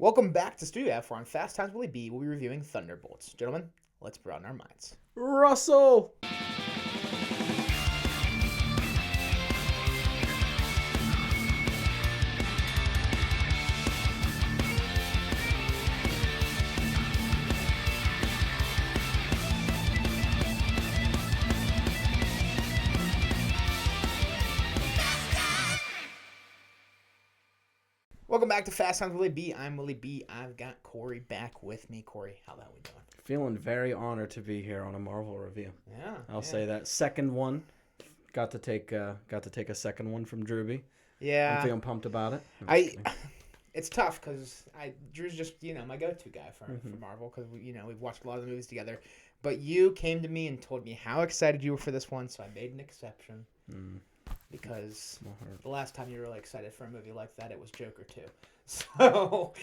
Welcome back to Studio F, where on Fast Times Willy B, we'll be reviewing Thunderbolts. Gentlemen, let's broaden our minds. Russell! Welcome back to Fast Times Willy B. I'm Willy B. I've got Kory back with me. Kory, how the hell we doing? Feeling very honored to be here on a Marvel review. Yeah, I'll say that. Second one. Got to take a second one from Drewby. Yeah. I'm feeling pumped about it. It's tough because Drew's just my go-to guy for Marvel because we've watched a lot of the movies together. But you came to me and told me how excited you were for this one, so I made an exception. Because the last time you were really excited for a movie like that, it was Joker 2. So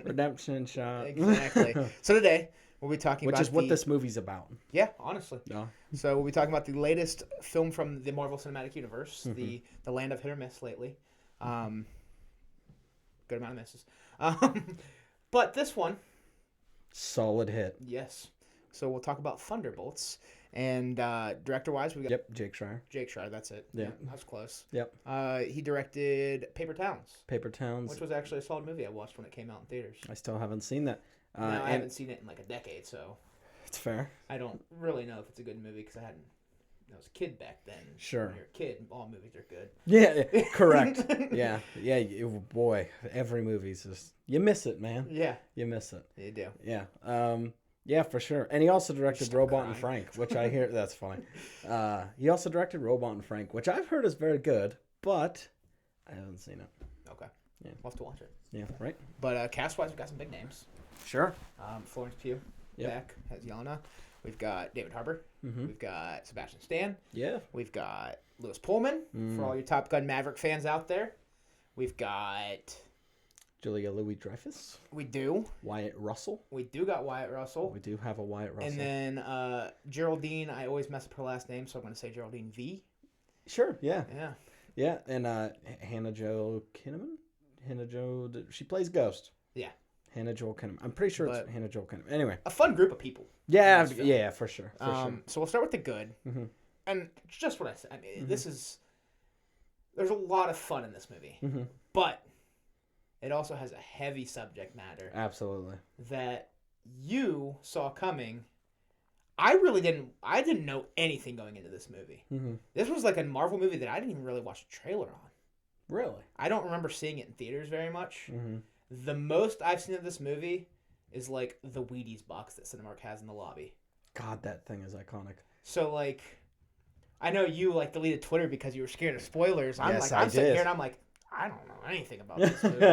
Redemption shot. Exactly. So today we'll be talking Which about is what this movie's about. Yeah, honestly. No. So we'll be talking about the latest film from the Marvel Cinematic Universe, the land of hit or miss lately. Good amount of misses. But this one, solid hit. yes. So we'll talk about Thunderbolts. And director-wise, we got... Yep, Jake Schreier. Jake Schreier, that's it. Yeah. That was close. Yep. He directed Paper Towns. Paper Towns. Which was actually a solid movie I watched when it came out in theaters. I still haven't seen that. I haven't seen it in like a decade, so... It's fair. I don't really know if it's a good movie because I was a kid back then. Sure. When you're a kid, all movies are good. Yeah, correct. Yeah, boy, every movie's just... You miss it, man. Yeah. You miss it. You do. Yeah. Yeah, for sure. And he also directed Stop Robot crying. and Frank, which I hear... That's funny. He also directed Robot and Frank, which I've heard is very good, but I haven't seen it. Okay. Yeah. We'll have to watch it. Yeah, right? But cast-wise, we've got some big names. Sure. Florence Pugh back as Yelena. We've got David Harbour. We've got Sebastian Stan. Yeah. We've got Louis Pullman for all your Top Gun Maverick fans out there. We've got... Julia Louis-Dreyfus. We do. Wyatt Russell. We do got Wyatt Russell. We do have a Wyatt Russell. And then Geraldine, I always mess up her last name, so I'm going to say Geraldine V. Sure, yeah. Yeah. Yeah, and Hannah Jo Kinnaman? She plays Ghost. Yeah. Hannah Joel Kinnaman. I'm pretty sure it's Hannah Joel Kinnaman. Anyway. A fun group of people. Yeah, for sure. So we'll start with the good. And just what I said. I mean, there's a lot of fun in this movie. But it also has a heavy subject matter. Absolutely. That you saw coming. I didn't know anything going into this movie. This was like a Marvel movie that I didn't even really watch a trailer on. Really? I don't remember seeing it in theaters very much. The most I've seen of this movie is like the Wheaties box that Cinemark has in the lobby. God, that thing is iconic. So like, I know you like deleted Twitter because you were scared of spoilers. I'm I sitting did. here and I'm like, I don't know anything about this movie.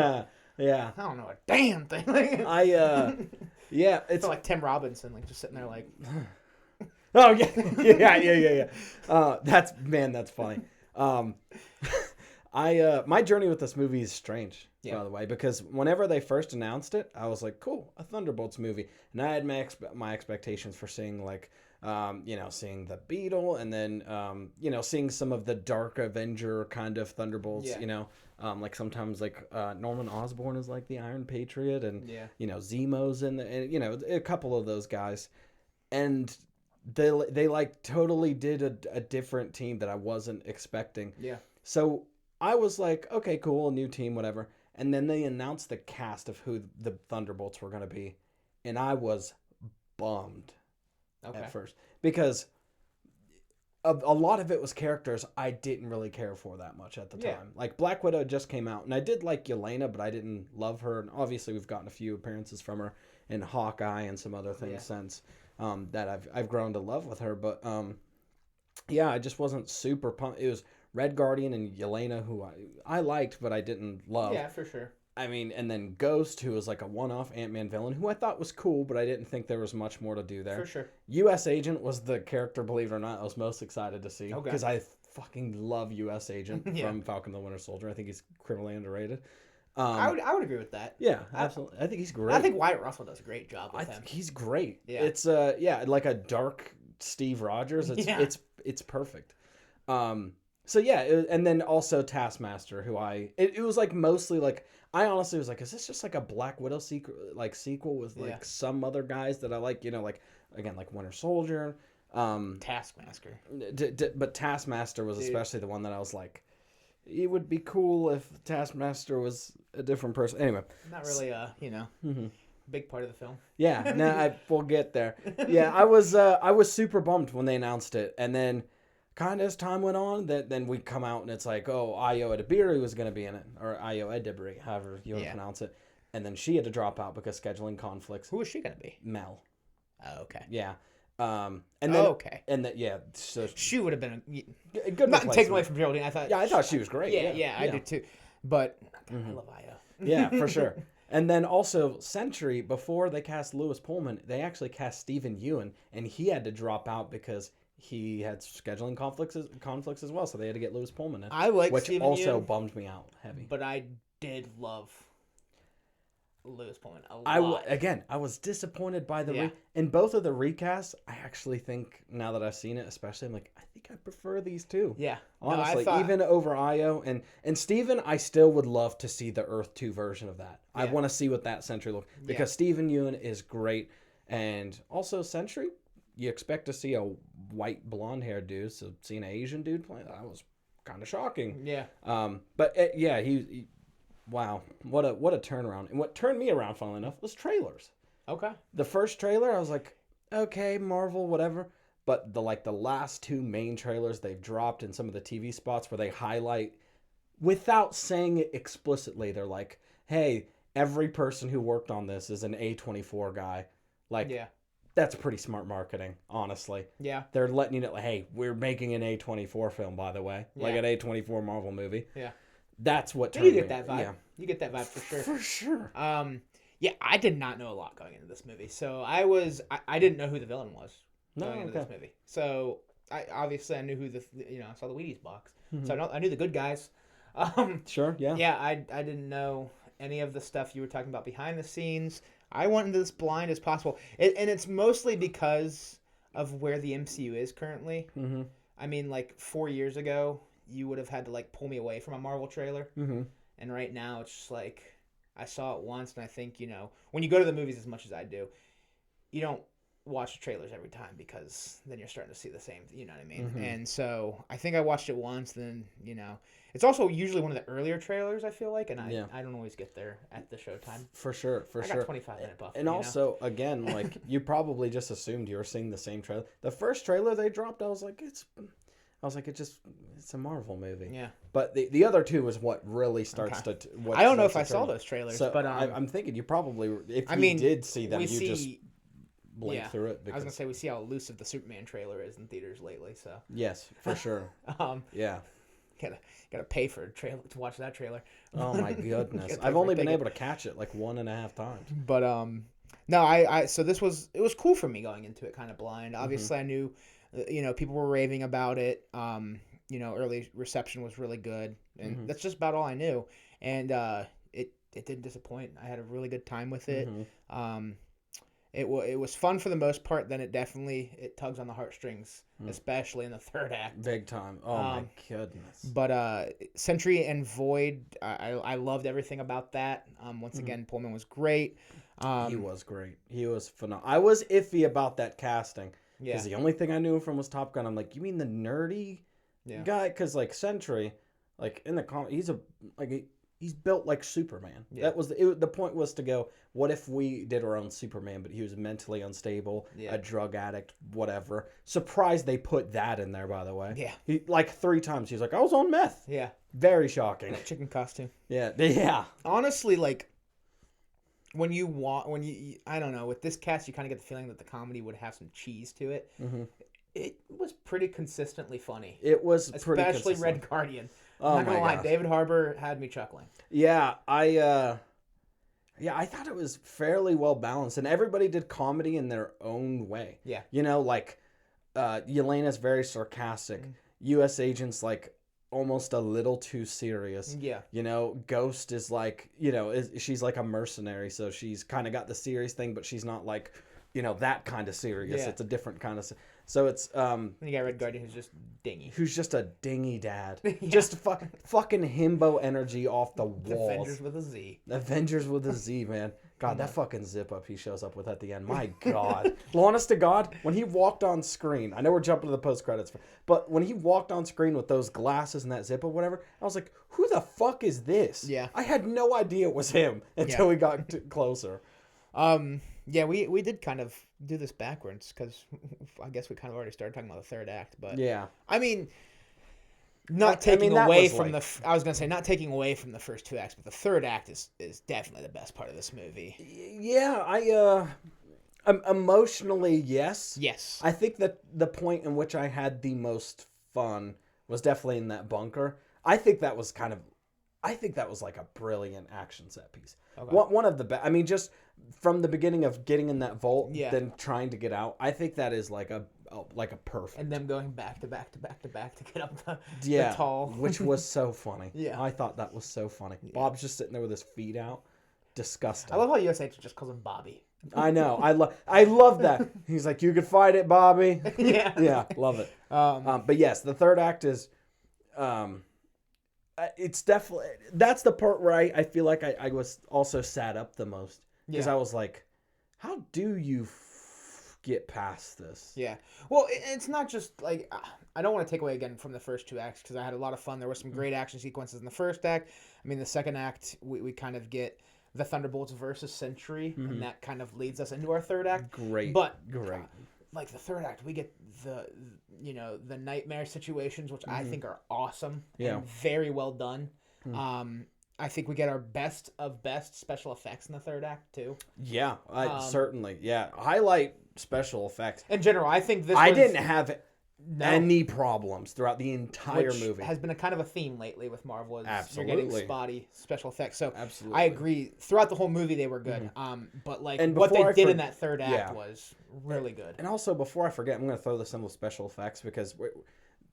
Yeah. I don't know a damn thing. Yeah, it's like Tim Robinson, like just sitting there like. Oh yeah. That's funny. My journey with this movie is strange, by the way, because whenever they first announced it, I was like, cool, a Thunderbolts movie. And I had my expectations for seeing like, seeing the Beetle and then, seeing some of the Dark Avenger kind of Thunderbolts, like sometimes like Norman Osborn is like the Iron Patriot and, Zemo's in a couple of those guys. And they like totally did a different team that I wasn't expecting. Yeah. So I was like, okay, cool, a new team, whatever. And then they announced the cast of who the Thunderbolts were going to be. And I was bummed at first. Because a lot of it was characters I didn't really care for that much at the time. Like, Black Widow just came out. And I did like Yelena, but I didn't love her. And obviously, we've gotten a few appearances from her in Hawkeye and some other things since that I've grown to love with her. But, I just wasn't super pumped. It was Red Guardian and Yelena, who I liked, but I didn't love. Yeah, for sure. I mean, and then Ghost, who was like a one-off Ant-Man villain, who I thought was cool, but I didn't think there was much more to do there. For sure. U.S. Agent was the character, believe it or not, I was most excited to see. Okay. Because I fucking love U.S. Agent from Falcon the Winter Soldier. I think he's criminally underrated. I would agree with that. Yeah, absolutely. I think he's great. I think Wyatt Russell does a great job with him. He's great. Yeah. It's like a dark Steve Rogers. It's perfect. So yeah, and then also Taskmaster, who it was like mostly like I honestly was like, is this just like a Black Widow sequel with like some other guys that I like, like again like Winter Soldier, Taskmaster. But Taskmaster was especially the one that I was like, it would be cool if Taskmaster was a different person. Anyway, not really big part of the film. Yeah, no, we'll get there. Yeah, I was super bummed when they announced it, and then kind of as time went on, then we come out and it's like, oh, Ayo Edebiri was going to be in it, or Ayo Edebiri, however you want to pronounce it, and then she had to drop out because scheduling conflicts. Who was she going to be? Mel. Oh, okay. Yeah. And then so she would have been a good. Not taken away from Geraldine. I thought she was great. Yeah, I did too. But God, I love Ayo. Yeah, for sure. And then also Sentry, before they cast Lewis Pullman, they actually cast Stephen Ewan, and he had to drop out because he had scheduling conflicts as well. So they had to get Lewis Pullman in. I like which Stephen also Ewan, bummed me out heavy. But I did love Lewis Pullman a lot. I was disappointed by in both of the recasts. I actually think now that I've seen it, especially, I'm like, I think I prefer these two. Yeah, honestly, even over Io and Steven, I still would love to see the Earth 2 version of that. Yeah. I want to see what that Sentry looks because Stephen Ewan is great, and also Sentry, you expect to see a white blonde haired dude, so seeing an Asian dude play that was kind of shocking. Yeah. But he wow, what a turnaround. And what turned me around, funnily enough, was trailers. Okay. The first trailer, I was like, okay, Marvel, whatever. But the last two main trailers they've dropped in some of the TV spots where they highlight, without saying it explicitly, they're like, hey, every person who worked on this is an A24 guy. That's pretty smart marketing, honestly. Yeah. They're letting you know, hey, we're making an A24 film, by the way. Like an A24 Marvel movie. Yeah. That's what you get that vibe. Yeah. You get that vibe for sure. For sure. Yeah, I did not know a lot going into this movie. So I didn't know who the villain was going into this movie. So I knew who I saw the Wheaties box. Mm-hmm. So I knew the good guys. Sure, yeah. Yeah, I didn't know any of the stuff you were talking about behind the scenes. I went into this blind as possible. And it's mostly because of where the MCU is currently. Mm-hmm. I mean, 4 years ago, you would have had to pull me away from a Marvel trailer. Mm-hmm. And right now, it's just I saw it once, and I think, when you go to the movies as much as I do, you don't watch the trailers every time because then you're starting to see the same, you know what I mean? Mm-hmm. And so I think I watched it once, then, it's also usually one of the earlier trailers, I feel like, and I don't always get there at the showtime. For sure. I got 25-minute buffer. And also, again, you probably just assumed you were seeing the same trailer. The first trailer they dropped, I was like, it's a Marvel movie. Yeah. But the other two is what really starts to. I don't know if I saw those trailers, so but I'm thinking you probably, if you did see them, just blink through it. I was gonna say we see how elusive the Superman trailer is in theaters lately. So yes, for sure. Yeah. Gotta pay for a trailer to watch that trailer. Oh my goodness! I've only been able to catch it 1.5 times. But no, so it was cool for me going into it kind of blind. Obviously, I knew. People were raving about it. Early reception was really good, and that's just about all I knew. And it didn't disappoint. I had a really good time with it. Mm-hmm. It was fun for the most part. Then it tugs on the heartstrings, especially in the third act. Big time. Oh my goodness. But Sentry and Void, I loved everything about that. Once again, Pullman was great. He was great. He was phenomenal. I was iffy about that casting. Because the only thing I knew from was Top Gun. I'm like, you mean the nerdy guy? Because Sentry, in the comic, he's built like Superman. Yeah. That was the point was to go. What if we did our own Superman, but he was mentally unstable, a drug addict, whatever. Surprised they put that in there, by the way. Yeah, he 3 times. He's like, I was on meth. Yeah, very shocking. Chicken costume. Yeah. Honestly, when you I don't know, with this cast you kind of get the feeling that the comedy would have some cheese to it. Mm-hmm. It was pretty consistently funny. It was especially Red Guardian. I'm not gonna lie, David Harbour had me chuckling. Yeah, I thought it was fairly well balanced, and everybody did comedy in their own way. Yeah, Yelena's very sarcastic. Mm-hmm. U.S. agents almost a little too serious. Yeah. Ghost is she's like a mercenary, so she's kind of got the serious thing, but she's not that kind of serious. Yeah. It's a different kind of. So it's And you got Red Guardian, who's just dingy. Who's just a dingy dad. Just fucking himbo energy off the walls. Avengers with a Z. Avengers with a Z, man. God, that fucking zip up he shows up with at the end. My God. Honest to God, when he walked on screen, I know we're jumping to the post credits, but when he walked on screen with those glasses and that zip up, whatever, I was like, who the fuck is this? Yeah. I had no idea it was him until we got closer. Yeah, we did kind of do this backwards because I guess we kind of already started talking about the third act, but yeah, I mean, not taking away from I was gonna say not taking away from the first two acts, but the third act is definitely the best part of this movie. Yeah, emotionally, yes. Yes. I think that the point in which I had the most fun was definitely in that bunker. I think that was like a brilliant action set piece. Okay. One of the best. I mean, just from the beginning of getting in that vault, then trying to get out. I think that is like a perfect. And them going back to back to back to back to get up the tall. Which was so funny. Yeah. I thought that was so funny. Yeah. Bob's just sitting there with his feet out. Disgusting. I love how USA just calls him Bobby. I know. I love that. He's like, you could fight it, Bobby. Yeah. Yeah, love it. But yes, the third act is it's definitely, that's the part where I feel like I was also sat up the most. Because I was like, how do you get past this? Yeah. Well, it's not just like, I don't want to take away again from the first two acts because I had a lot of fun. There were some great action sequences in the first act. I mean, the second act, we kind of get the Thunderbolts versus Sentry, and that kind of leads us into our third act. Great. Like the third act, we get the nightmare situations, which I think are awesome and very well done. I think we get our best of best special effects in the third act too. Yeah, certainly. Yeah, highlight special effects in general. I think this. I didn't have any problems throughout the entire movie. Has been a kind of a theme lately with Marvel. Is you're getting spotty special effects. So absolutely, I agree. Throughout the whole movie, they were good. But like what they did in that third act was really good. And also, before I forget, I'm going to throw this in with special effects because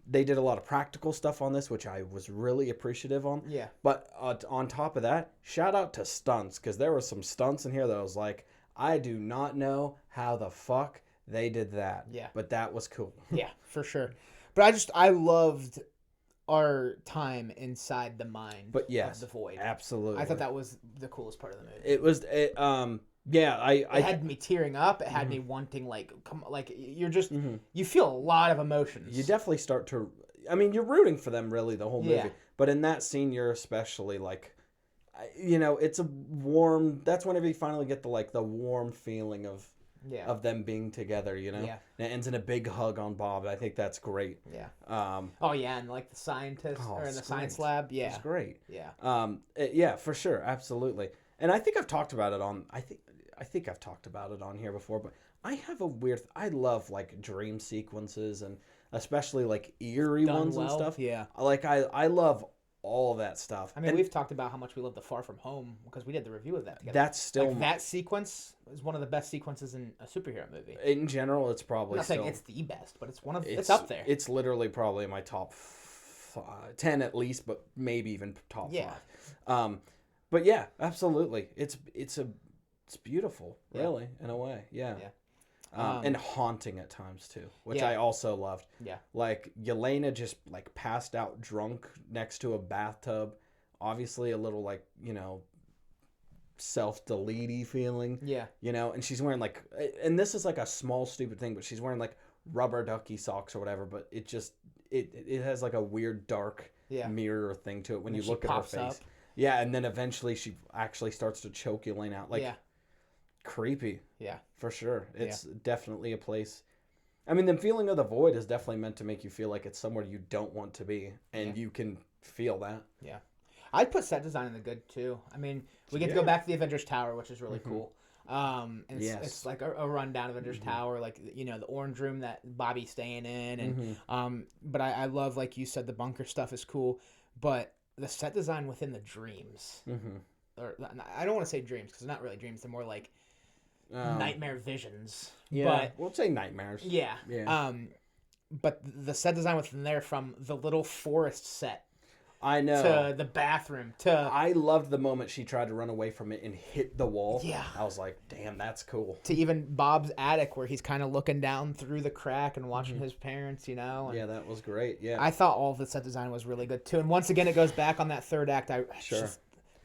they did a lot of practical stuff on this, which I was really appreciative on. Yeah. But on top of that, shout out to stunts, because there were some stunts in here that I was like, I do not know how the fuck they did that. Yeah. But that was cool. Yeah, for sure. But I loved our time inside the mind of the Void. Absolutely. I thought that was the coolest part of the movie. It was, it had me tearing up. It had me wanting, you're just, you feel a lot of emotions. You definitely start to, I mean, you're rooting for them really the whole movie. Yeah. But in that scene, you're especially like, it's a warm, that's whenever you finally get the warm feeling of them being together, Yeah. And it ends in a big hug on Bob. I think that's great. Yeah. And like the scientist or in the science lab. Yeah. It's great. Yeah. Yeah, for sure. Absolutely. And I think I've talked about it on, I think I've talked about it on here before, but I have a weird, I love like dream sequences and especially like eerie ones and stuff. Yeah. I love all that stuff. I mean, we've talked about how much we love the Far From Home because we did the review of that together. That's still that sequence is one of the best sequences in a superhero movie. In general, it's probably I'm not saying it's the best, but it's up there. It's literally probably in my top 10 at least, but maybe even top 5. But yeah, absolutely. It's beautiful, really, in a way. Yeah. And haunting at times too, which I also loved. Yeah. Like Yelena just like passed out drunk next to a bathtub. Obviously a little self-delete-y feeling. Yeah. And she's wearing and this is like a small stupid thing, but she's wearing like rubber ducky socks or whatever, but it just it has like a weird dark mirror thing to it when you look at her face. Up. Yeah, and then eventually she actually starts to choke Yelena out. Creepy. Yeah. For sure. It's definitely a place. I mean, the feeling of the Void is definitely meant to make you feel like it's somewhere you don't want to be, and you can feel that. Yeah. I'd put set design in the good, too. I mean, we get to go back to the Avengers Tower, which is really cool. And it's like a rundown Avengers Tower, like, the orange room that Bobby's staying in. And but I love, like you said, the bunker stuff is cool. But the set design within the dreams, or I don't want to say dreams because they're not really dreams. They're more like nightmare visions. Yeah, but we'll say nightmares. Yeah. But the set design within there, from the little forest set I know. To the bathroom. To I loved the moment she tried to run away from it and hit the wall. Yeah. I was like, damn, that's cool. To even Bob's attic where he's kind of looking down through the crack and watching his parents, And yeah, that was great. Yeah. I thought all of the set design was really good too. And once again, it goes back on that third act. Sure.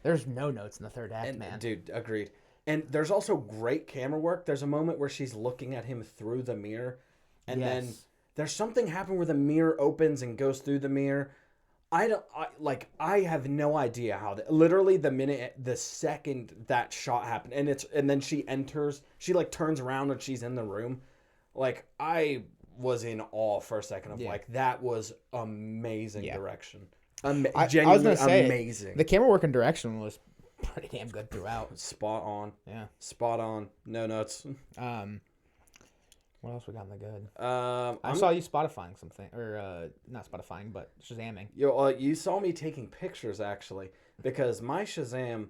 There's no notes in the third act, man. Dude, agreed. And there's also great camera work. There's a moment where she's looking at him through the mirror. And then there's something happen where the mirror opens and goes through the mirror. I have no idea how literally the second that shot happened and then she enters, she like turns around and she's in the room. Like I was in awe for a second of like, that was amazing direction. Genuinely I was gonna say, amazing. The camera work and direction was pretty damn good throughout. Spot on. Yeah. Spot on. No notes. What else we got in the good? I saw you Spotifying something, or not Spotifying, but Shazamming. You saw me taking pictures actually, because my Shazam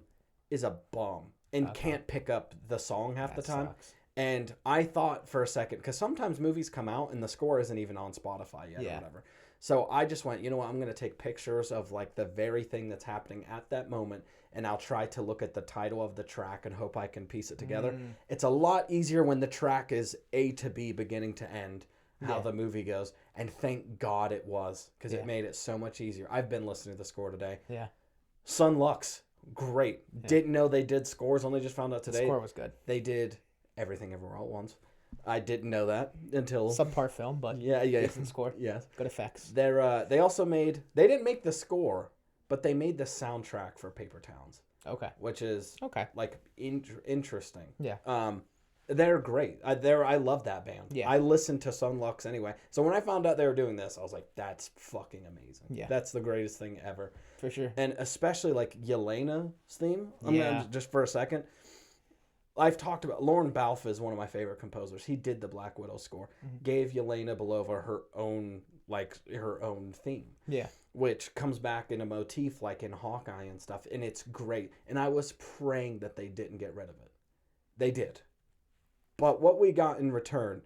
is a bum and can't pick up the song half the time. Sucks. And I thought for a second, because sometimes movies come out and the score isn't even on Spotify yet or whatever. So I just went, you know what, I'm going to take pictures of like the very thing that's happening at that moment, and I'll try to look at the title of the track and hope I can piece it together. It's a lot easier when the track is A to B, beginning to end, how the movie goes. And thank God it was, because it made it so much easier. I've been listening to the score today. Yeah. Sun Lux, great. Yeah. Didn't know they did scores, only just found out today. The score was good. They did Everything Everywhere All at Once. I didn't know that until subpar film, but decent score. Yes, good effects. They also made. They didn't make the score, but they made the soundtrack for Paper Towns. Okay, which is like interesting. Yeah. They're great. I love that band. Yeah. I listened to Sun Lux anyway. So when I found out they were doing this, I was like, that's fucking amazing. Yeah. That's the greatest thing ever. For sure. And especially like Yelena's theme. Just for a second. I've talked about Lauren Balfe is one of my favorite composers. He did the Black Widow score. Gave Yelena Belova her own theme. Yeah. Which comes back in a motif like in Hawkeye and stuff, and it's great. And I was praying that they didn't get rid of it. They did. But what we got in return,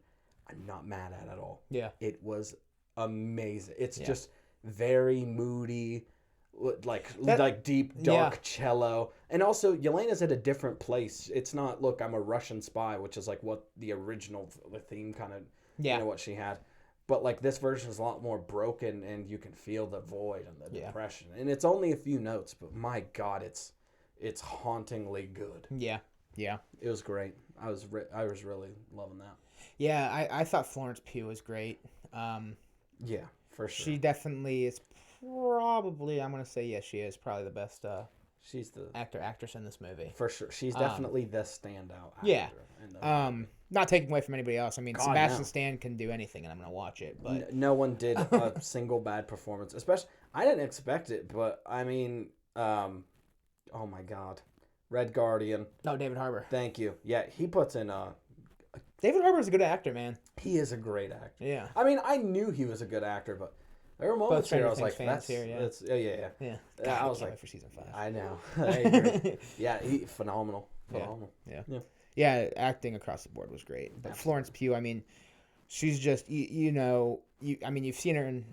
I'm not mad at all. Yeah. It was amazing. It's just very moody, like deep, dark cello. And also, Yelena's at a different place. It's not, look, I'm a Russian spy, which is like what the original theme kind of, what she had. But like this version is a lot more broken, and you can feel the void and the depression. And it's only a few notes, but my God, it's hauntingly good. Yeah. Yeah. It was great. I was really loving that. Yeah, I thought Florence Pugh was great. Yeah, for sure. She definitely is probably, I'm going to say, yes, she is probably the best she's the actress in this movie. For sure. She's definitely the standout actor. Yeah. Not taking away from anybody else. I mean, God, Sebastian Stan can do anything, and I'm going to watch it. But no one did a single bad performance. Especially, I didn't expect it, but I mean, oh my God. Red Guardian. No, David Harbour. Thank you. Yeah, he puts in David Harbour's a good actor, man. He is a great actor. Yeah. I mean, I knew he was a good actor, but there were moments here I was like, that's yeah. God, I was like, for season 5. I know. I agree. Yeah, phenomenal. Yeah, acting across the board was great. But absolutely. Florence Pugh, I mean, she's just you've seen her in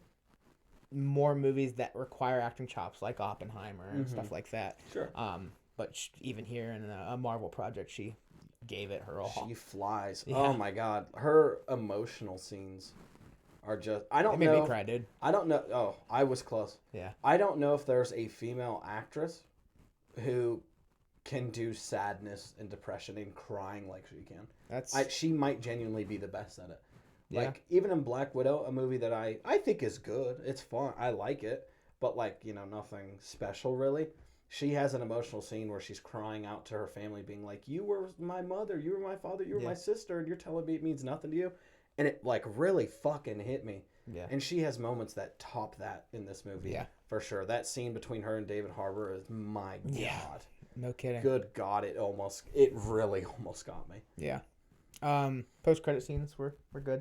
more movies that require acting chops, like Oppenheimer and stuff like that. Sure. But even here in a Marvel project, she gave it her all. She flies. Yeah. Oh my God, her emotional scenes are just. I don't know. It made me cry, dude. I don't know. Oh, I was close. Yeah. I don't know if there's a female actress who can do sadness and depression and crying like she can. She might genuinely be the best at it. Yeah. Like, even in Black Widow, a movie that I think is good. It's fun. I like it. But, like, nothing special, really. She has an emotional scene where she's crying out to her family, being like, you were my mother, you were my father, you were my sister, and you're telling me it means nothing to you? And it, like, really fucking hit me. Yeah. And she has moments that top that in this movie. Yeah. For sure. That scene between her and David Harbour is, my God. No kidding. Good God, it really almost got me. Yeah. Post-credit scenes were good.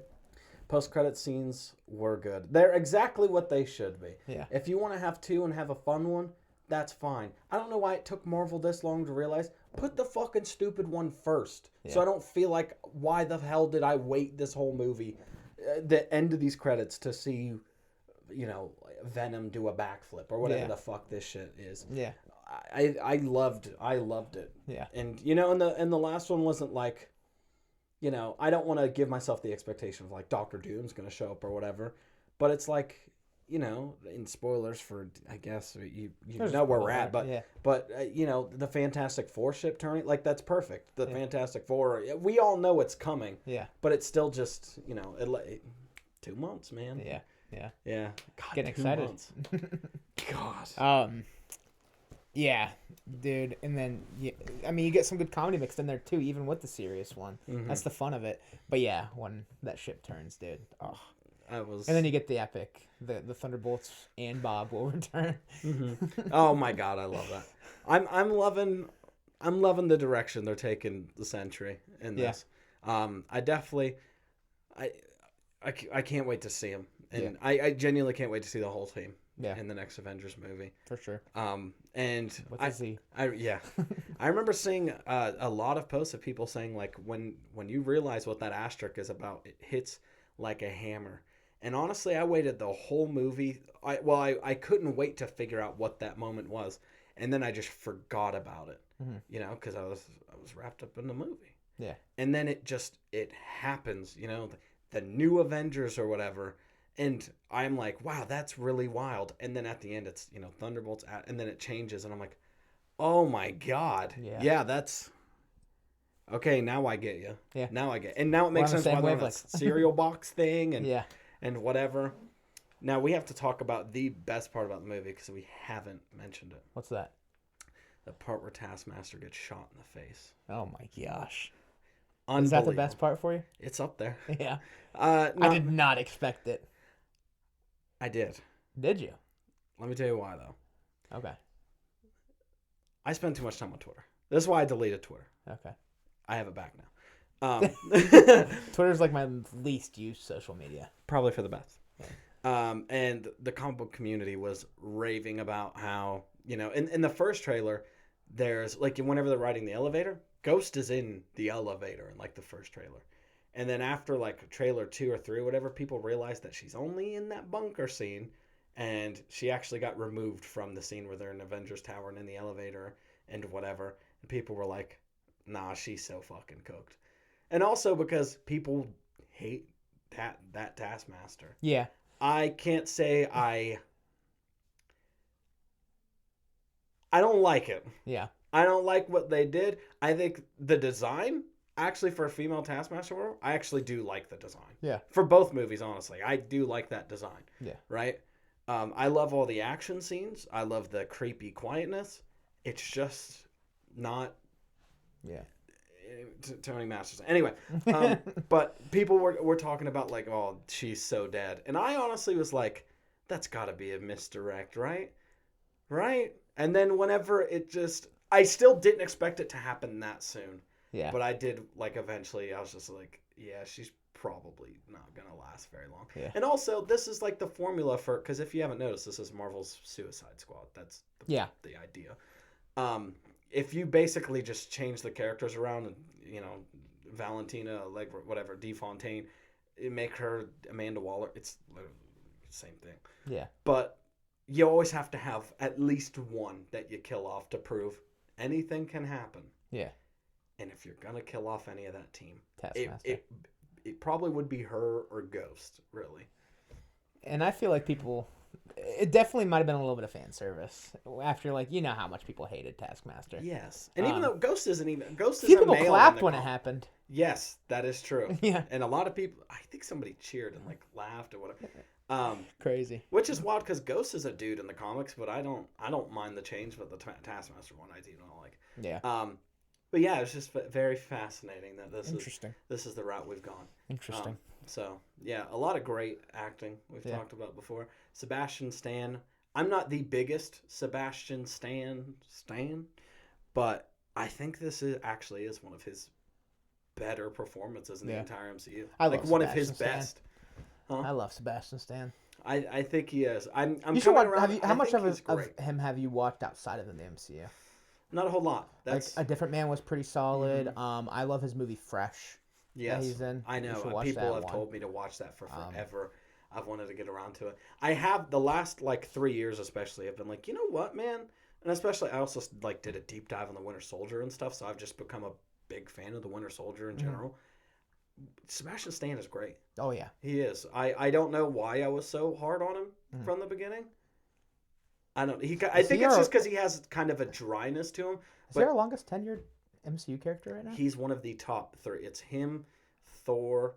Post-credit scenes were good. They're exactly what they should be. Yeah. If you want to have two and have a fun one, that's fine. I don't know why it took Marvel this long to realize. Put the fucking stupid one first. Yeah. So I don't feel like, why the hell did I wait this whole movie, the end of these credits, to see Venom do a backflip or whatever the fuck this shit is. Yeah. I loved it. Yeah. And and the last one wasn't like, I don't want to give myself the expectation of like Doctor Doom's going to show up or whatever, but it's like, in spoilers for, I guess you know where we're at, but the Fantastic Four ship turning, like that's perfect. The Fantastic Four, we all know it's coming. Yeah. But it's still just 2 months, man. Yeah. Yeah. Yeah. God, getting excited. God. Yeah, dude. And then, you get some good comedy mixed in there too, even with the serious one. Mm-hmm. That's the fun of it. But yeah, when that ship turns, dude. Oh. And then you get the epic, the Thunderbolts and Bob will return. Mm-hmm. Oh my God, I love that. I'm loving the direction they're taking the Sentry in this. I definitely, I can't wait to see him, and I genuinely can't wait to see the whole team. In the next Avengers movie. For sure. And what is he? I remember seeing a lot of posts of people saying like when you realize what that asterisk is about, it hits like a hammer. And honestly, I waited the whole movie. I couldn't wait to figure out what that moment was, and then I just forgot about it. Mm-hmm. Because I was wrapped up in the movie. Yeah. And then it happens. The new Avengers or whatever. And I'm like, wow, that's really wild. And then at the end, it's, Thunderbolts, and then it changes. And I'm like, oh my God. Yeah, that's... Okay, now I get you. Yeah. Now I get... And now it makes sense why they're on that cereal box thing and whatever. Now we have to talk about the best part about the movie because we haven't mentioned it. What's that? The part where Taskmaster gets shot in the face. Oh my gosh. Is that the best part for you? It's up there. Yeah. I did not expect it. I did. Did you? Let me tell you why, though. Okay. I spent too much time on Twitter. This is why I deleted Twitter. Okay. I have it back now. Twitter's like my least used social media. Probably for the best. Yeah. And the comic book community was raving about how, in the first trailer, there's, like, whenever they're riding the elevator, Ghost is in the elevator in, like, the first trailer. And then after, like, trailer 2 or 3 or whatever, people realized that she's only in that bunker scene. And she actually got removed from the scene where they're in Avengers Tower and in the elevator and whatever. And people were like, nah, she's so fucking cooked. And also because people hate that Taskmaster. Yeah. I can't say I don't like it. Yeah. I don't like what they did. I think the design... Actually, for a female Taskmaster, I actually do like the design. Yeah. For both movies, honestly. I do like that design. Yeah. Right? I love all the action scenes. I love the creepy quietness. It's just not... Yeah. Tony Masters. Anyway, but people were talking about, like, oh, she's so dead. And I honestly was like, that's got to be a misdirect, right? Right? And then whenever it just... I still didn't expect it to happen that soon. Yeah. But I did, like, eventually, I was just like, yeah, she's probably not going to last very long. Yeah. And also, this is, like, the formula for, because if you haven't noticed, this is Marvel's Suicide Squad. That's the idea. If you basically just change the characters around and, Valentina, like, whatever, DeFontaine, make her Amanda Waller, it's literally the same thing. Yeah. But you always have to have at least one that you kill off to prove anything can happen. Yeah. And if you're going to kill off any of that team, it probably would be her or Ghost, really. And I feel like it definitely might have been a little bit of fan service after, like, how much people hated Taskmaster. Yes. And even though Ghost isn't a male. People clapped when it happened. Yes, that is true. Yeah. And a lot of people, I think somebody cheered and, like, laughed or whatever. Crazy. Which is wild because Ghost is a dude in the comics, but I don't mind the change with the Taskmaster one. I do not like. Yeah. But yeah, it's just very fascinating that this is the route we've gone. Interesting. So yeah, a lot of great acting we've talked about before. Sebastian Stan. I'm not the biggest Sebastian Stan, but I think this actually is one of his better performances in the entire MCU. One of his best. Huh? I love Sebastian Stan. I think he is. I'm you should watch, how much of him have you watched outside of the MCU? Not a whole lot. Like A Different Man was pretty solid. Mm-hmm. I love his movie Fresh. Yes, he's in. I know. People have told me to watch that for forever. I've wanted to get around to it. I have the last like 3 years especially. I've been like, you know what, man, and especially I also like did a deep dive on the Winter Soldier and stuff. So I've just become a big fan of the Winter Soldier in general. Sebastian Stan is great. Oh yeah, he is. I don't know why I was so hard on him from the beginning. I don't. I think it's just because he has kind of a dryness to him. Is he our longest tenured MCU character right now? He's one of the top 3. It's him, Thor,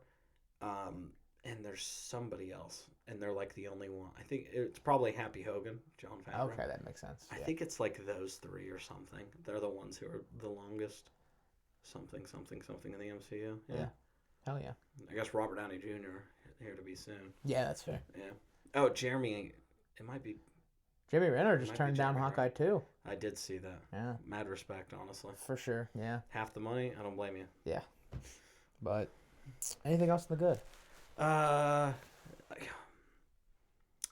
and there's somebody else, and they're like the only one. I think it's probably Happy Hogan, John Favreau. Okay, that makes sense. I think it's like those 3 or something. They're the ones who are the longest. Something in the MCU. Yeah. Hell yeah. I guess Robert Downey Jr. here to be soon. Yeah, that's fair. Yeah. Oh, Jeremy. It might be. Jeremy Renner just turned down Hawkeye too. I did see that. Yeah. Mad respect, honestly. For sure. Yeah. Half the money. I don't blame you. Yeah. But anything else in the good?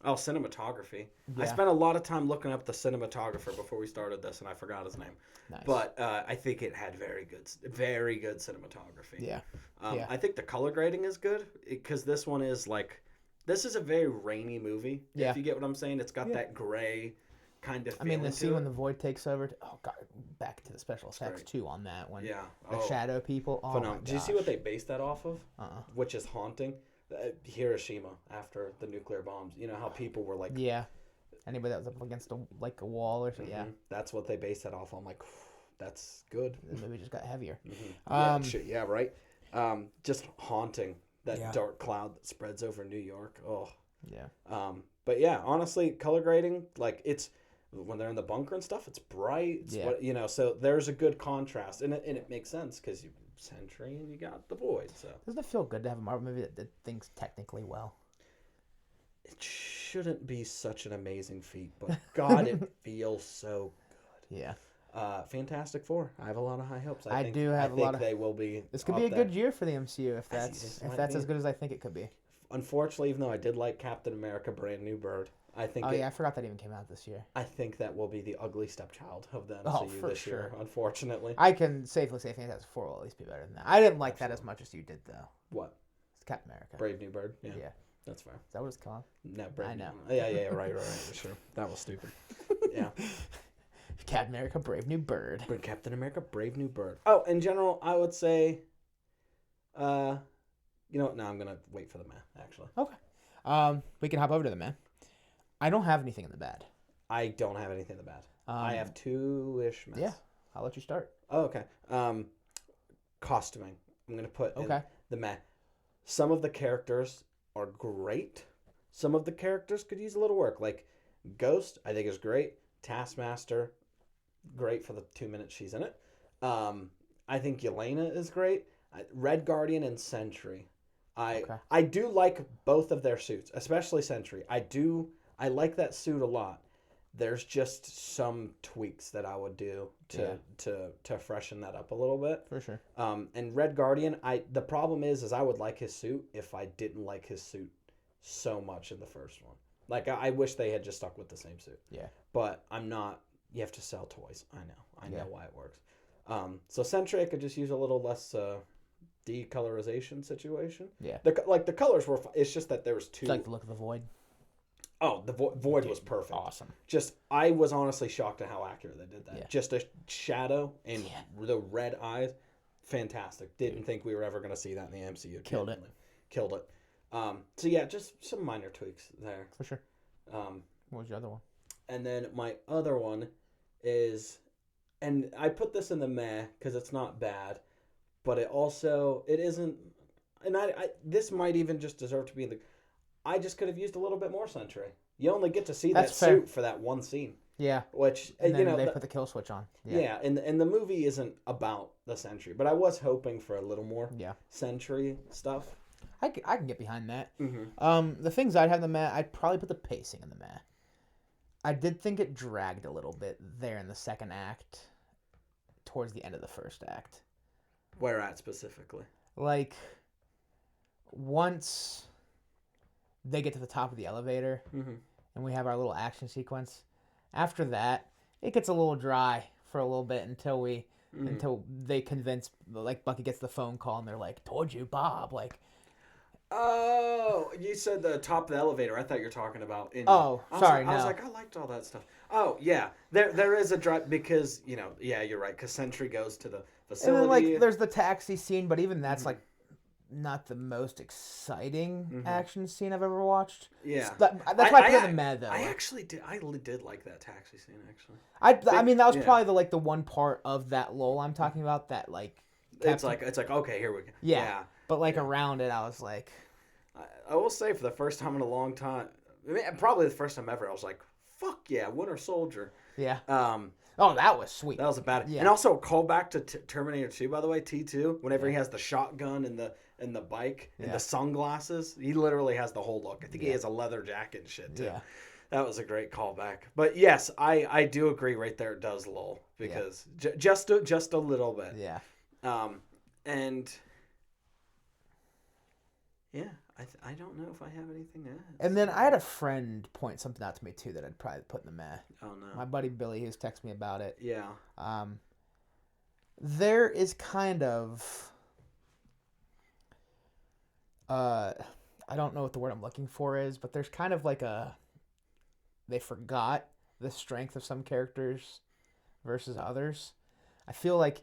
Cinematography. Yeah. I spent a lot of time looking up the cinematographer before we started this, and I forgot his name. Nice. But I think it had very good cinematography. Yeah. I think the color grading is good because this one is like, this is a very rainy movie. Yeah. If you get what I'm saying, it's got that gray kind of. I mean, the scene when the Void takes over. Oh god, back to the special effects too on that one. Yeah. The shadow people. Oh my gosh. Did you see what they based that off of? Which is haunting. Hiroshima after the nuclear bombs. You know how people were like. Yeah. Anybody that was up against a wall or something. Yeah. That's what they based that off on. I'm like, that's good. The movie just got heavier. Yeah, right. Just haunting. That dark cloud that spreads over New York. Oh. Yeah. But yeah, honestly, color grading, like it's when they're in the bunker and stuff, it's bright. It's so there's a good contrast, and it makes sense because you Sentry and you got the Void. So doesn't it feel good to have a Marvel movie that did things technically well? It shouldn't be such an amazing feat, but God, it feels so good. Yeah. Fantastic Four. I have a lot of high hopes. I think they will be. This could be a good year for the MCU if that's as good as I think it could be. Unfortunately, even though I did like Captain America: Brand New Bird, I think. I forgot that even came out this year. I think that will be the ugly stepchild of the MCU this year. Unfortunately, I can safely say Fantastic Four will at least be better than that. I didn't like that as much as you did, though. What? It's Captain America. Brave New Bird. Yeah. That's fair. Is that what it's called? No, Brave. I know. Yeah. Right. Sure. That was stupid. Yeah. Captain America: Brave New Bird. But Captain America: Brave New Bird. Oh, in general, I would say, you know what? No, I'm gonna wait for the man. Actually. Okay. We can hop over to the man. I don't have anything in the bad. I don't have anything in the bad. I have 2-ish minutes. Yeah, I'll let you start. Oh, okay. Costuming. I'm gonna put in the man. Some of the characters are great. Some of the characters could use a little work. Like Ghost, I think is great. Taskmaster, great for the 2 minutes she's in it. I think Yelena is great. Red Guardian and Sentry. I do like both of their suits, especially Sentry. I like that suit a lot. There's just some tweaks that I would do to freshen that up a little bit. For sure. And Red Guardian, the problem is I would like his suit if I didn't like his suit so much in the first one. Like I wish they had just stuck with the same suit. Yeah. But I'm not. You have to sell toys. I know why it works. So Sentry, I could just use a little less decolorization situation. Yeah. The colors were. It's just that there was two. Do you like the look of the Void? Oh, the Void was perfect. Awesome. Just I was honestly shocked at how accurate they did that. Yeah. Just a shadow and the red eyes, fantastic. Didn't think we were ever going to see that in the MCU. Killed it. So yeah, just some minor tweaks there. For sure. What was your other one? And then my other one is, and I put this in the meh because it's not bad, but it isn't, and I this might even just deserve to be in the. I just could have used a little bit more Sentry. You only get to see that suit for that one scene. Yeah. Which and then they put the kill switch on. Yeah. And the movie isn't about the Sentry, but I was hoping for a little more Sentry stuff. I can get behind that. Mm-hmm. The things I'd have in the meh, I'd probably put the pacing in the meh. I did think it dragged a little bit there in the second act, towards the end of the first act. Where at specifically? Like, once they get to the top of the elevator, and we have our little action sequence, after that, it gets a little dry for a little bit until they convince, like, Bucky gets the phone call and they're like, "Told you, Bob," like. Oh, you said the top of the elevator. I thought you were talking about. Sorry, I was like, I liked all that stuff. Oh yeah, there is a drive because yeah, you're right. Because Sentry goes to the facility. And then there's the taxi scene, but even that's not the most exciting action scene I've ever watched. Yeah, that's why I put it in mad though. I actually did. I did like that taxi scene actually. I mean that was probably the one part of that lull I'm talking about that it's like okay, here we go. Yeah. But around it, I was like, I will say for the first time in a long time, probably the first time ever, I was like, fuck yeah, Winter Soldier. Yeah. Oh, that was sweet. That was about it. Yeah. And also a callback to Terminator 2, by the way, T2. Whenever he has the shotgun and the bike and the sunglasses, he literally has the whole look. I think he has a leather jacket and shit too. Yeah. That was a great callback. But yes, I do agree right there. It does lull because just a little bit. Yeah. And yeah, I don't know if I have anything else. And then I had a friend point something out to me too that I'd probably put in the meh. Oh no. My buddy Billy, he was texting me about it. Yeah. There is kind of I don't know what the word I'm looking for is, but there's kind of they forgot the strength of some characters versus others. I feel like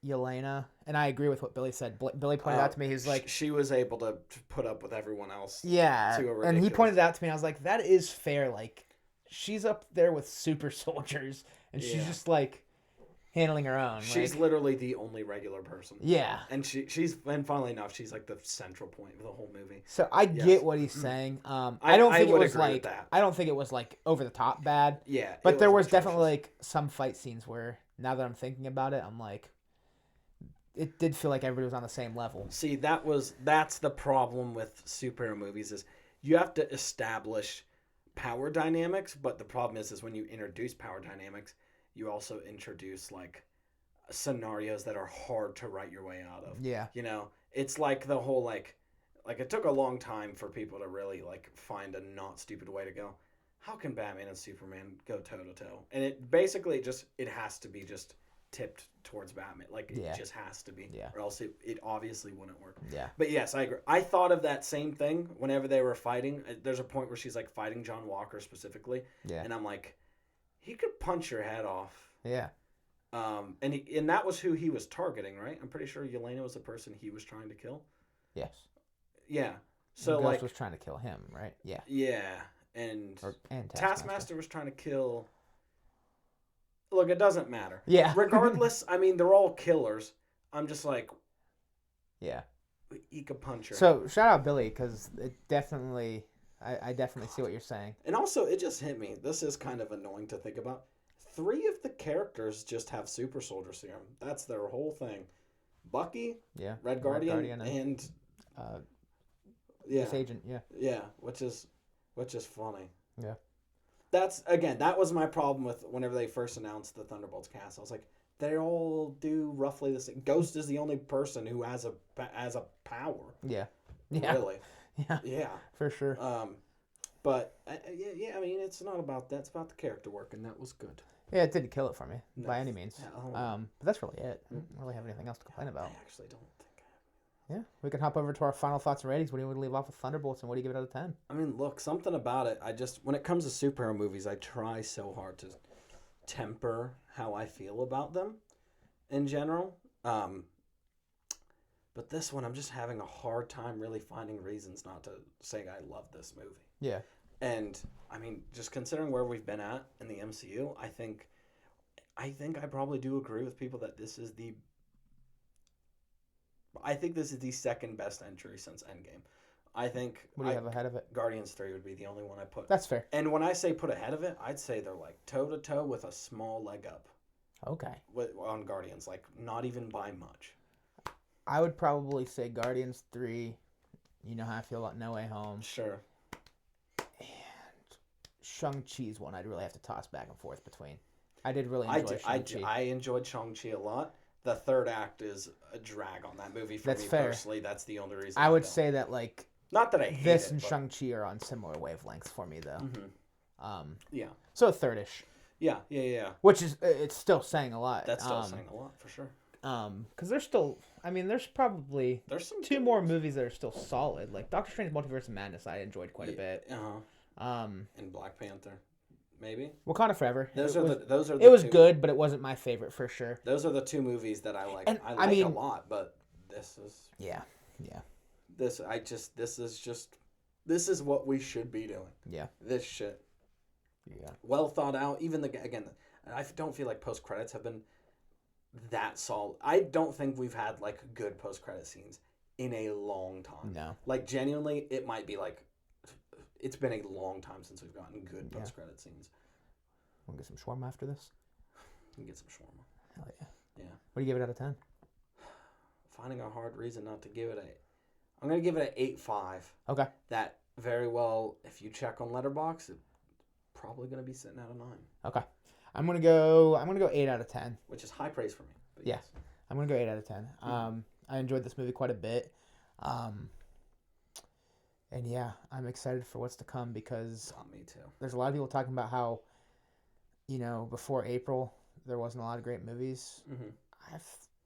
Yelena, and I agree with what Billy said. Billy pointed out to me, he's like, she was able to put up with everyone else. Yeah, and he pointed out to me, I was like, that is fair. Like, she's up there with super soldiers, and she's just handling her own. She's literally the only regular person. Yeah, and and funnily enough, she's the central point of the whole movie. So I get what he's saying. I don't think it was I don't think it was over the top bad. Yeah, but there was definitely some fight scenes where now that I'm thinking about it, I'm like, it did feel like everybody was on the same level. See, that's the problem with superhero movies is you have to establish power dynamics, but the problem is when you introduce power dynamics, you also introduce scenarios that are hard to write your way out of. Yeah. It's the whole it took a long time for people to really find a not stupid way to go. How can Batman and Superman go toe to toe? And it basically it has to be just tipped towards Batman. It just has to be. Yeah. Or else it obviously wouldn't work. Yeah. But yes, I agree. I thought of that same thing whenever they were fighting. There's a point where she's fighting John Walker specifically. Yeah. And I'm like, he could punch your head off. Yeah. And that was who he was targeting, right? I'm pretty sure Yelena was the person he was trying to kill. Yes. Yeah. So Ghost was trying to kill him, right? Yeah. Yeah. And Taskmaster was trying to kill. Look, it doesn't matter. Yeah. Regardless, I mean, they're all killers. I'm just yeah. He could punch her. So shout out Billy because it definitely, I definitely see what you're saying. And also, it just hit me. This is kind of annoying to think about. 3 of the characters just have super soldier serum. That's their whole thing. Bucky, Red Guardian and this agent, yeah, which is funny. Yeah. That was my problem with whenever they first announced the Thunderbolts cast. I was like, they all do roughly the same. Ghost is the only person who has a power. Yeah. Really. Yeah. For sure. But yeah, I mean, it's not about that. It's about the character work, and that was good. Yeah, it didn't kill it for me by any means. But that's really it. I don't really have anything else to complain about. I actually don't think I have. Yeah, we can hop over to our final thoughts and ratings. What do you want to leave off with Thunderbolts, and what do you give it out of 10? I mean, look, something about it. When it comes to superhero movies, I try so hard to temper how I feel about them in general. But this one, I'm just having a hard time really finding reasons not to say I love this movie. Yeah. And I mean, just considering where we've been at in the MCU, I think I probably do agree with people that this is the second best entry since Endgame. I think. What do you have ahead of it? Guardians 3 would be the only one I put. That's fair. And when I say put ahead of it, I'd say they're toe to toe with a small leg up. Okay. On Guardians, not even by much. I would probably say Guardians 3. You know how I feel about No Way Home. Sure. And Shang-Chi's one I'd really have to toss back and forth between. I did really enjoy Shang-Chi. I enjoyed Shang-Chi a lot. The third act is a drag on that movie for me personally. That's the only reason. I would say that not that I hate this and Shang-Chi are on similar wavelengths for me though. Mm-hmm. Yeah. So a third-ish. Yeah. Which is it's still saying a lot. That's still saying a lot for sure. Because there's still, I mean, there's some two more movies that are still solid. Like Doctor Strange Multiverse of Madness, I enjoyed quite a bit. And Black Panther, maybe. Wakanda Forever. Those are the It was good, but it wasn't my favorite for sure. Those are the two movies that I like. And, I like a lot, but this is This is what we should be doing. Yeah. This shit. Yeah. Well thought out. Even I don't feel like post credits have been that solid. I don't think we've had like good post credit scenes in a long time. No. Like genuinely, it might be like it's been a long time since we've gotten good post credit scenes. Want to get some shawarma after this? We can get some shawarma. Hell yeah. Yeah. What do you give it out of 10? Finding a hard reason not to give it I'm gonna give it an 8.5. Okay. That very well, if you check on Letterboxd, it's probably gonna be sitting at a 9. Okay. I'm gonna go 8 out of 10. Which is high praise for me. But yes. I'm gonna go 8 out of 10. I enjoyed this movie quite a bit. And yeah, I'm excited for what's to come because me too. There's a lot of people talking about how, before April there wasn't a lot of great movies. Mm-hmm. I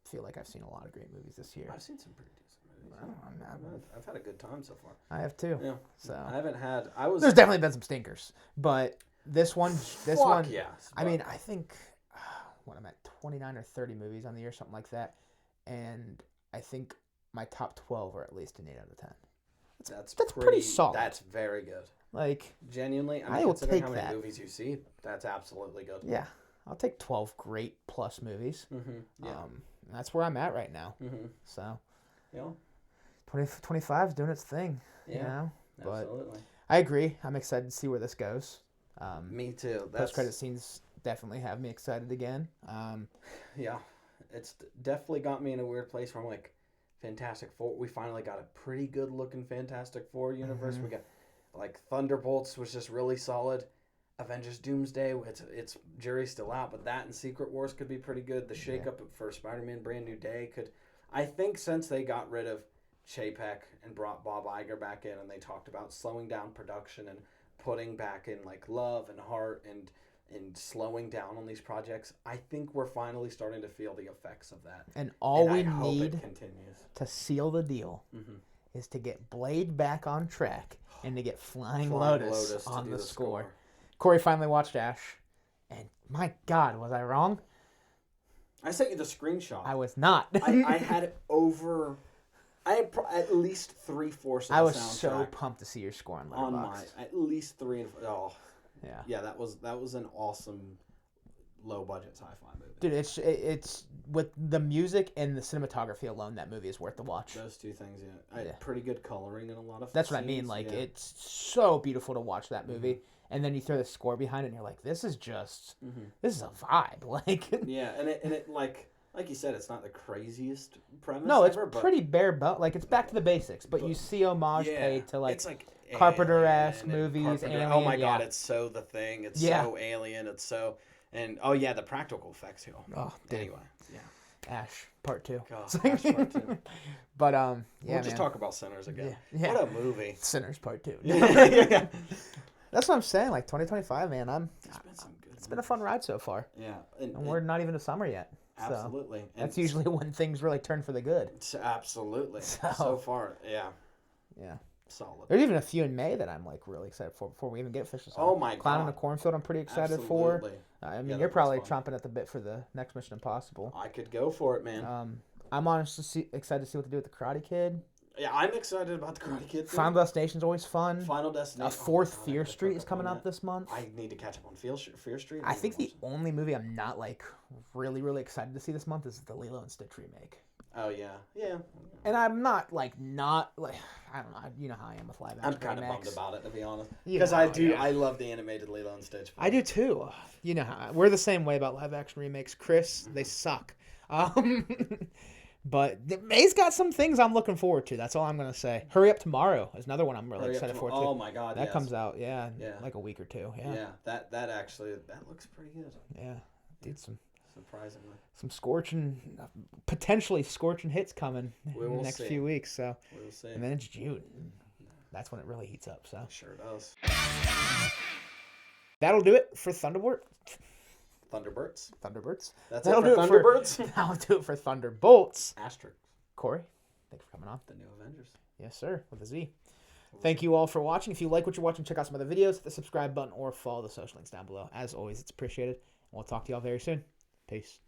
feel like I've seen a lot of great movies this year. I've seen some pretty decent movies. I've had a good time so far. I have too. Yeah. So I haven't had. There's definitely been some stinkers, but this one. Yes. I mean, I think what I'm at 29 or 30 movies on the year, something like that, and I think my top 12 are at least an 8 out of 10. That's pretty solid. That's very good. Like genuinely, I will take how that. many movies you see. That's absolutely good. Yeah, I'll take 12 great plus movies. Mm-hmm. Yeah. That's where I'm at right now. Mm-hmm. So. Yeah. 25 is doing its thing. Yeah. But absolutely. I agree. I'm excited to see where this goes. Me too. Post-credit scenes definitely have me excited again. Yeah. It's definitely got me in a weird place where I'm like, Fantastic Four. We finally got a pretty good looking Fantastic Four universe. Mm-hmm. We got like Thunderbolts was just really solid. Avengers Doomsday, it's jury's still out, but that and Secret Wars could be pretty good. The shakeup for Spider-Man Brand New Day could. I think since they got rid of Chapek and brought Bob Iger back in, and they talked about slowing down production and putting back in like love and heart and slowing down on these projects, I think we're finally starting to feel the effects of that. And we need to seal the deal is to get Blade back on track and to get Flying Lotus on the score. Kory finally watched Ash, and my God, was I wrong? I sent you the screenshot. I was not. I had it over. I had at least 3/4 of the soundtrack. I was so pumped to see your score on Letterboxd. On my at least 3 and 4. Oh, yeah. That was an awesome low budget sci-fi movie. Dude, it's with the music and the cinematography alone, that movie is worth the watch. Those two things, pretty good coloring in a lot of. That's what I mean. Like it's so beautiful to watch that movie. Mm-hmm. And then you throw the score behind it, and you're like, "This is just, this is a vibe." Like, yeah, and it like you said, it's not the craziest premise. No, it's pretty bare bones. Like it's back to the basics, but you see homage paid to like Carpenter-esque movies. Alien, oh my God, it's so The Thing. It's so Alien. It's so the practical effects too. Oh, anyway, Ash Part 2. God, Ash Part 2. But we'll just talk about Sinners again. Yeah. What a movie. Sinners Part 2. Yeah. That's what I'm saying. Like 2025, man. It's been a fun ride so far. Yeah, and we're not even to summer yet. Absolutely. So that's usually when things really turn for the good. Absolutely. So far, yeah. Yeah. Solid. There's even a few in May that I'm like really excited for before we even get official summer. Oh my God. Clown in the Cornfield, I'm pretty excited for. I mean, you're probably chomping at the bit for the next Mission Impossible. I could go for it, man. I'm honestly excited to see what to do with the Karate Kid. Yeah, I'm excited about the Karate Kid too. Final Destination's always fun. Final Destination. Fourth Fear Street is coming out this month. I need to catch up on Fear Street. I think the only movie I'm not like really, really excited to see this month is the Lilo and Stitch remake. Oh yeah. And I'm not like I don't know. You know how I am with live action. I'm kind of bummed about it, to be honest, because I love the animated Lilo and Stitch. I do too. You know how we're the same way about live action remakes. Chris, they suck. But May's got some things I'm looking forward to. That's all I'm going to say. Hurry Up Tomorrow is another one I'm really excited for, too. Oh, my God, that comes out, like a week or two. Yeah, that looks pretty good. Yeah, dude, surprisingly. Some potentially scorching hits coming in the next few weeks. So we'll see. And then it's June. That's when it really heats up. So sure does. That'll do it for Thunderbolts. Thunderbirds. That's That'll it for Thunderbirds. That'll do it for Thunderbolts. Asterisk. Kory, thanks for coming on. The New Avengers. Yes, sir, with a Z. Thank you all for watching. If you like what you're watching, check out some other videos. Hit the subscribe button or follow the social links down below. As always, it's appreciated. And we'll talk to y'all very soon. Peace.